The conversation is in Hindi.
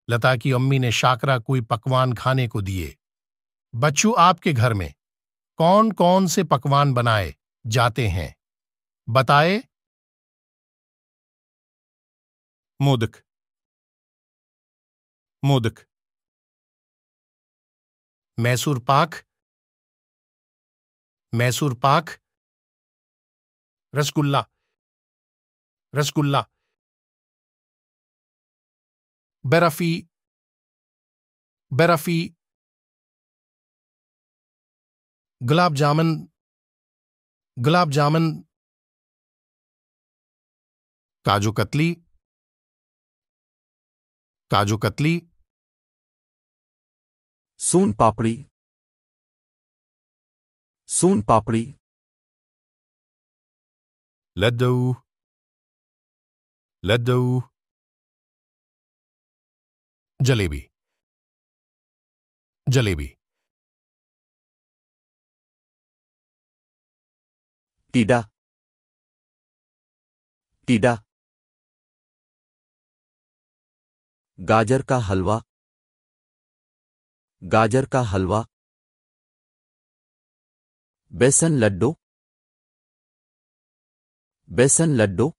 लता की अम्मी ने शाकरा कोई पकवान खाने को दिए। बच्चू, आपके घर में कौन कौन से पकवान बनाए जाते हैं, बताए? मोदक। मोदक। मैसूर पाक। मैसूर पाक। रसगुल्ला। रसगुल्ला। बर्फी। बर्फी। गुलाब जामुन। गुलाब जामुन। काजू कतली। काजू कतली। सोन पापड़ी। सोन पापड़ी। लड्डू। लड्डू। जलेबी। जलेबी। टीडा। टीडा। गाजर का हलवा। गाजर का हलवा। बेसन लड्डू। बेसन लड्डू।